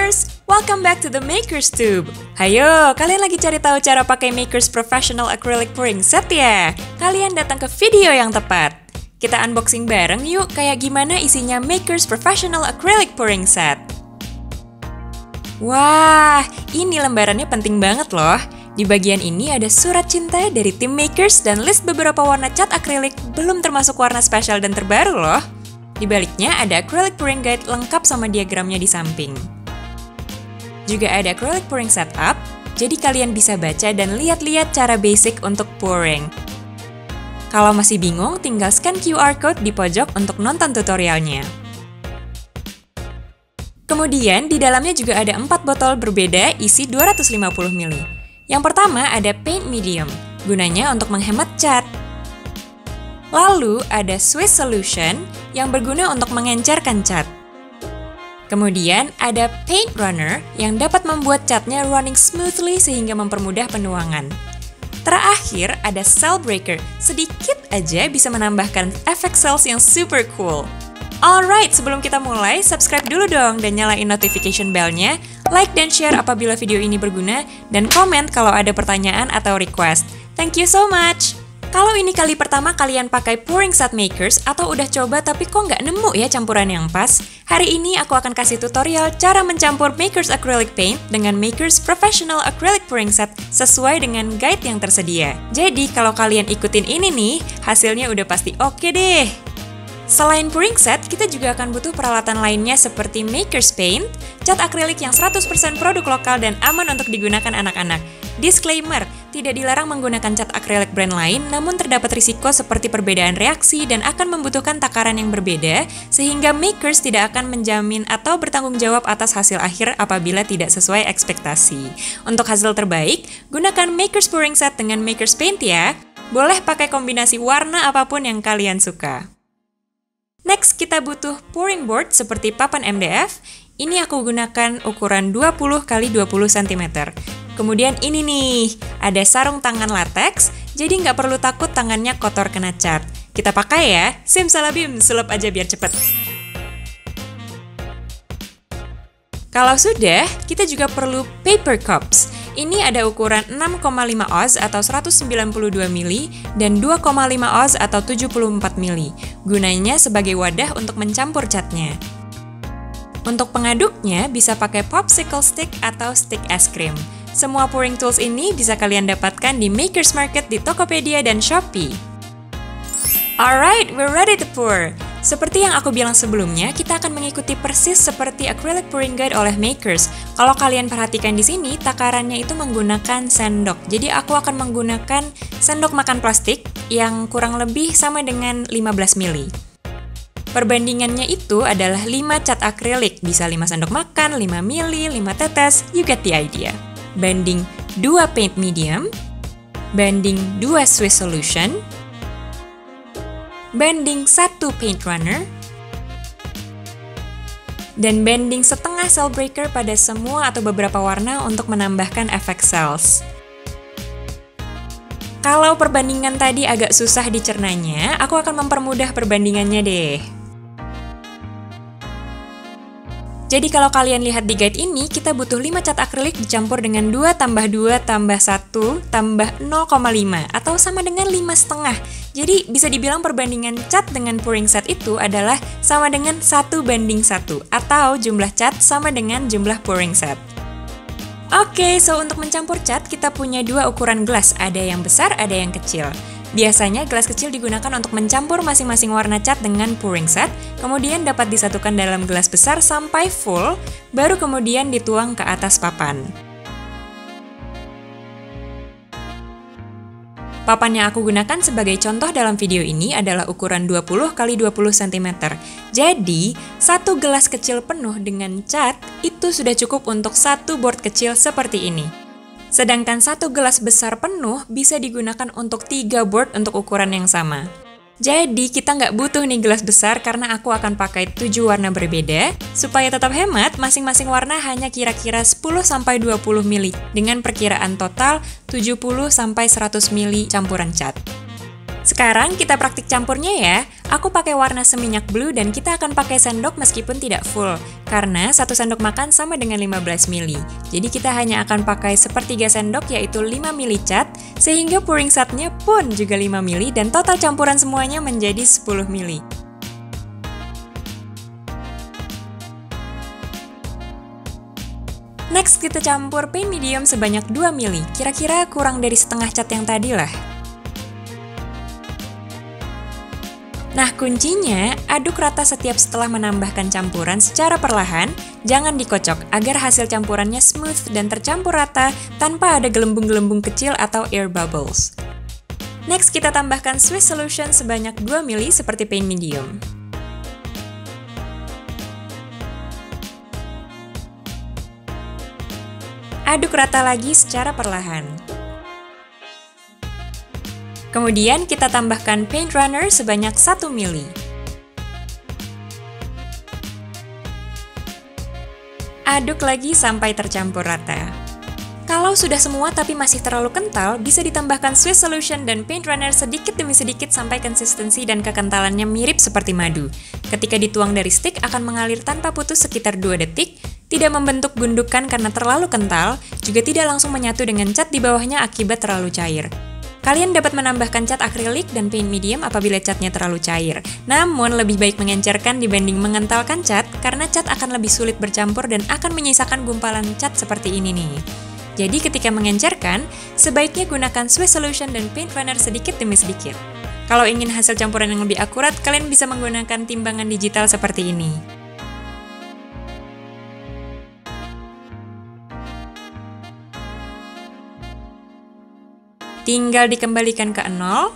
Makers! Welcome back to the Makers Tube. Hayo, kalian lagi cari tahu cara pakai Makers Professional Acrylic Pouring Set ya? Kalian datang ke video yang tepat. Kita unboxing bareng yuk kayak gimana isinya Makers Professional Acrylic Pouring Set. Wah, ini lembarannya penting banget loh. Di bagian ini ada surat cinta dari tim Makers dan list beberapa warna cat akrilik belum termasuk warna spesial dan terbaru loh. Di baliknya ada acrylic pouring guide lengkap sama diagramnya di samping. Juga ada acrylic pouring setup, jadi kalian bisa baca dan lihat-lihat cara basic untuk pouring. Kalau masih bingung, tinggal scan QR code di pojok untuk nonton tutorialnya. Kemudian, di dalamnya juga ada 4 botol berbeda isi 250 ml. Yang pertama ada paint medium, gunanya untuk menghemat cat. Lalu ada Swiss solution yang berguna untuk mengencerkan cat. Kemudian ada paint runner yang dapat membuat catnya running smoothly sehingga mempermudah penuangan. Terakhir ada cell breaker, sedikit aja bisa menambahkan efek cells yang super cool. Alright, sebelum kita mulai, subscribe dulu dong dan nyalain notification bell-nya, like dan share apabila video ini berguna, dan komen kalau ada pertanyaan atau request. Thank you so much! Kalau ini kali pertama kalian pakai pouring set Makers atau udah coba tapi kok nggak nemu ya campuran yang pas, hari ini aku akan kasih tutorial cara mencampur Makers Acrylic Paint dengan Makers Professional Acrylic Pouring Set sesuai dengan guide yang tersedia. Jadi kalau kalian ikutin ini nih, hasilnya udah pasti oke deh! Selain pouring set, kita juga akan butuh peralatan lainnya seperti Makers Paint, cat akrilik yang 100% produk lokal dan aman untuk digunakan anak-anak. Disclaimer, tidak dilarang menggunakan cat akrilik brand lain, namun terdapat risiko seperti perbedaan reaksi dan akan membutuhkan takaran yang berbeda, sehingga Makers tidak akan menjamin atau bertanggung jawab atas hasil akhir apabila tidak sesuai ekspektasi. Untuk hasil terbaik, gunakan Makers Pouring Set dengan Makers Paint ya. Boleh pakai kombinasi warna apapun yang kalian suka. Next, kita butuh pouring board seperti papan MDF. Ini aku gunakan ukuran 20 x 20 cm. Kemudian ini nih, ada sarung tangan latex, jadi nggak perlu takut tangannya kotor kena cat. Kita pakai ya, simsalabim, sulap aja biar cepet. Kalau sudah, kita juga perlu paper cups. Ini ada ukuran 6,5 oz atau 192 ml dan 2,5 oz atau 74 ml. Gunanya sebagai wadah untuk mencampur catnya. Untuk pengaduknya bisa pakai popsicle stick atau stick es krim. Semua pouring tools ini bisa kalian dapatkan di Makers Market di Tokopedia dan Shopee. Alright, we're ready to pour! Seperti yang aku bilang sebelumnya, kita akan mengikuti persis seperti acrylic pouring guide oleh Makers. Kalau kalian perhatikan di sini, takarannya itu menggunakan sendok. Jadi aku akan menggunakan sendok makan plastik yang kurang lebih sama dengan 15 ml. Perbandingannya itu adalah 5 cat akrilik, bisa 5 sendok makan, 5 ml, 5 tetes, you get the idea. Banding 2 paint medium, banding 2 Swiss solution, banding 1 paint runner, dan banding setengah cell breaker pada semua atau beberapa warna untuk menambahkan efek cells. Kalau perbandingan tadi agak susah dicernanya, aku akan mempermudah perbandingannya deh. Jadi kalau kalian lihat di guide ini, kita butuh 5 cat akrilik dicampur dengan 2 tambah 2 tambah 1 tambah 0,5 atau sama dengan 5,5. Jadi bisa dibilang perbandingan cat dengan pouring set itu adalah sama dengan 1:1 atau jumlah cat sama dengan jumlah pouring set. Oke, so untuk mencampur cat kita punya 2 ukuran gelas, ada yang besar, ada yang kecil. Biasanya gelas kecil digunakan untuk mencampur masing-masing warna cat dengan pouring set, kemudian dapat disatukan dalam gelas besar sampai full, baru kemudian dituang ke atas papan. Papan yang aku gunakan sebagai contoh dalam video ini adalah ukuran 20 x 20 cm. Jadi, satu gelas kecil penuh dengan cat itu sudah cukup untuk satu board kecil seperti ini. Sedangkan satu gelas besar penuh bisa digunakan untuk 3 board untuk ukuran yang sama. Jadi kita nggak butuh nih gelas besar karena aku akan pakai 7 warna berbeda. Supaya tetap hemat, masing-masing warna hanya kira-kira 10-20 ml dengan perkiraan total 70-100 ml campuran cat. Sekarang kita praktik campurnya ya. Aku pakai warna seminyak blue dan kita akan pakai sendok meskipun tidak full, karena 1 sendok makan sama dengan 15 ml. Jadi kita hanya akan pakai sepertiga sendok yaitu 5 ml cat, sehingga pouring setnya pun juga 5 ml dan total campuran semuanya menjadi 10 ml. Next, kita campur paint medium sebanyak 2 ml, kira-kira kurang dari setengah cat yang tadi lah. Nah, kuncinya, aduk rata setiap setelah menambahkan campuran secara perlahan, jangan dikocok agar hasil campurannya smooth dan tercampur rata tanpa ada gelembung-gelembung kecil atau air bubbles. Next, kita tambahkan Swiss solution sebanyak 2 ml seperti paint medium. Aduk rata lagi secara perlahan. Kemudian kita tambahkan paint runner sebanyak 1 ml. Aduk lagi sampai tercampur rata. Kalau sudah semua tapi masih terlalu kental, bisa ditambahkan Swiss solution dan paint runner sedikit demi sedikit sampai konsistensi dan kekentalannya mirip seperti madu. Ketika dituang dari stick akan mengalir tanpa putus sekitar 2 detik, tidak membentuk gundukan karena terlalu kental, juga tidak langsung menyatu dengan cat di bawahnya akibat terlalu cair. Kalian dapat menambahkan cat akrilik dan paint medium apabila catnya terlalu cair. Namun, lebih baik mengencerkan dibanding mengentalkan cat, karena cat akan lebih sulit bercampur dan akan menyisakan gumpalan cat seperti ini nih. Jadi ketika mengencerkan, sebaiknya gunakan Swiss solution dan paint runner sedikit demi sedikit. Kalau ingin hasil campuran yang lebih akurat, kalian bisa menggunakan timbangan digital seperti ini. Tinggal dikembalikan ke 0.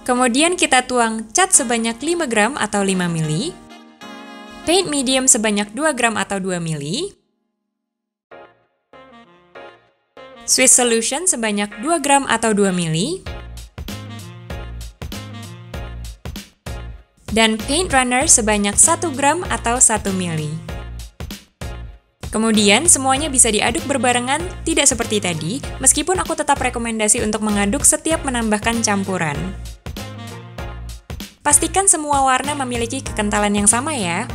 Kemudian kita tuang cat sebanyak 5 gram atau 5 ml. Paint medium sebanyak 2 gram atau 2 ml. Swiss solution sebanyak 2 gram atau 2 ml. Dan paint runner sebanyak 1 gram atau 1 ml. Kemudian, semuanya bisa diaduk berbarengan, tidak seperti tadi, meskipun aku tetap rekomendasi untuk mengaduk setiap menambahkan campuran. Pastikan semua warna memiliki kekentalan yang sama ya.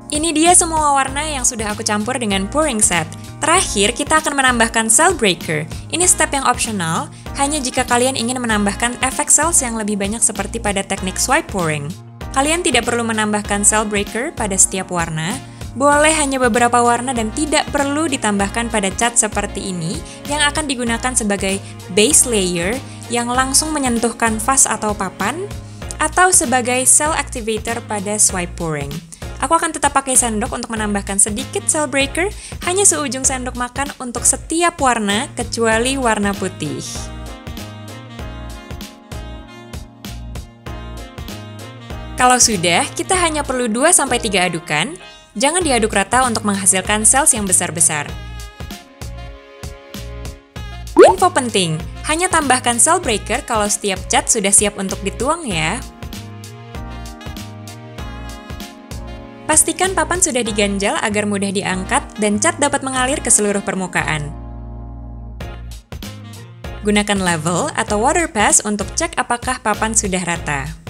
Ini dia semua warna yang sudah aku campur dengan pouring set. Terakhir, kita akan menambahkan cell breaker. Ini step yang optional, hanya jika kalian ingin menambahkan efek cells yang lebih banyak seperti pada teknik swipe pouring. Kalian tidak perlu menambahkan cell breaker pada setiap warna, boleh hanya beberapa warna dan tidak perlu ditambahkan pada cat seperti ini yang akan digunakan sebagai base layer yang langsung menyentuh kanvas atau papan, atau sebagai cell activator pada swipe pouring. Aku akan tetap pakai sendok untuk menambahkan sedikit cell breaker, hanya seujung sendok makan untuk setiap warna kecuali warna putih. Kalau sudah, kita hanya perlu 2-3 adukan. Jangan diaduk rata untuk menghasilkan cells yang besar-besar. Info penting, hanya tambahkan cell breaker kalau setiap cat sudah siap untuk dituang ya. Pastikan papan sudah diganjal agar mudah diangkat dan cat dapat mengalir ke seluruh permukaan. Gunakan level atau water pass untuk cek apakah papan sudah rata.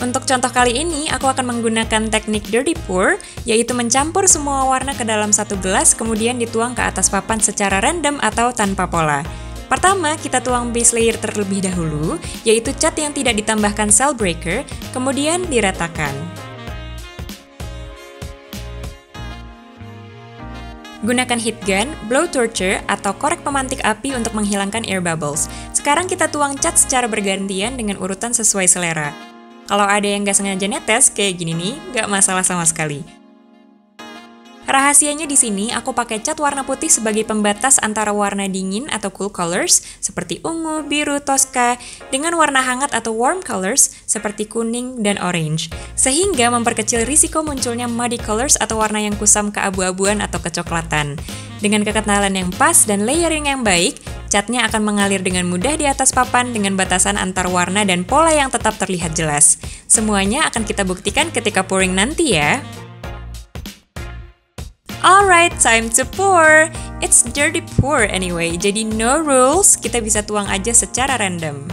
Untuk contoh kali ini, aku akan menggunakan teknik dirty pour, yaitu mencampur semua warna ke dalam satu gelas, kemudian dituang ke atas papan secara random atau tanpa pola. Pertama, kita tuang base layer terlebih dahulu, yaitu cat yang tidak ditambahkan cell breaker, kemudian diratakan. Gunakan heat gun, blow torture, atau korek pemantik api untuk menghilangkan air bubbles. Sekarang kita tuang cat secara bergantian dengan urutan sesuai selera. Kalau ada yang nggak sengaja netes kayak gini nih, nggak masalah sama sekali. Rahasianya di sini, aku pakai cat warna putih sebagai pembatas antara warna dingin atau cool colors seperti ungu, biru, toska dengan warna hangat atau warm colors seperti kuning dan orange, sehingga memperkecil risiko munculnya muddy colors atau warna yang kusam keabu-abuan atau kecoklatan. Dengan kekentalan yang pas dan layering yang baik, catnya akan mengalir dengan mudah di atas papan dengan batasan antar warna dan pola yang tetap terlihat jelas. Semuanya akan kita buktikan ketika pouring nanti ya. Alright, time to pour. It's dirty pour anyway, jadi no rules, kita bisa tuang aja secara random.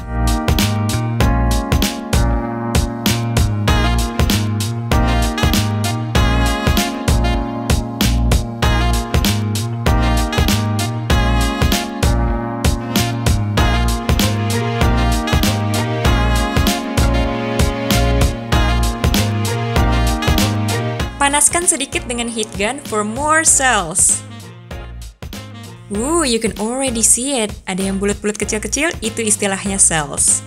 Panaskan sedikit dengan heat gun for more cells. You can already see it. Ada yang bulat-bulat kecil-kecil, itu istilahnya cells.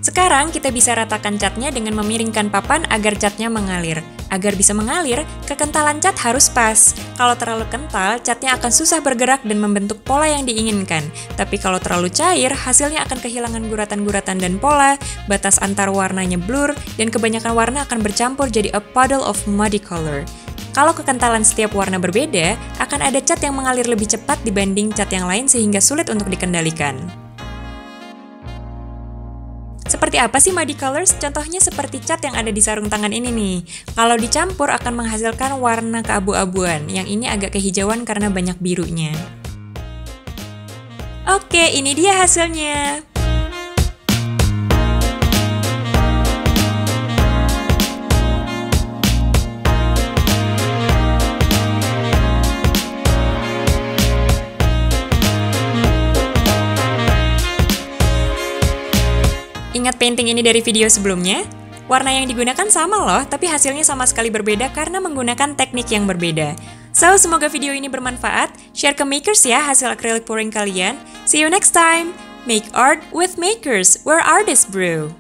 Sekarang kita bisa ratakan catnya dengan memiringkan papan agar catnya mengalir. Agar bisa mengalir, kekentalan cat harus pas. Kalau terlalu kental, catnya akan susah bergerak dan membentuk pola yang diinginkan. Tapi kalau terlalu cair, hasilnya akan kehilangan guratan-guratan dan pola, batas antar warnanya blur, dan kebanyakan warna akan bercampur jadi a puddle of muddy color. Kalau kekentalan setiap warna berbeda, akan ada cat yang mengalir lebih cepat dibanding cat yang lain sehingga sulit untuk dikendalikan. Seperti apa sih muddy colors? Contohnya seperti cat yang ada di sarung tangan ini nih. Kalau dicampur akan menghasilkan warna keabu-abuan. Yang ini agak kehijauan karena banyak birunya. Oke, ini dia hasilnya. Ingat painting ini dari video sebelumnya? Warna yang digunakan sama loh, tapi hasilnya sama sekali berbeda karena menggunakan teknik yang berbeda. So, semoga video ini bermanfaat. Share ke makers ya hasil acrylic pouring kalian. See you next time! Make art with makers, where artists brew!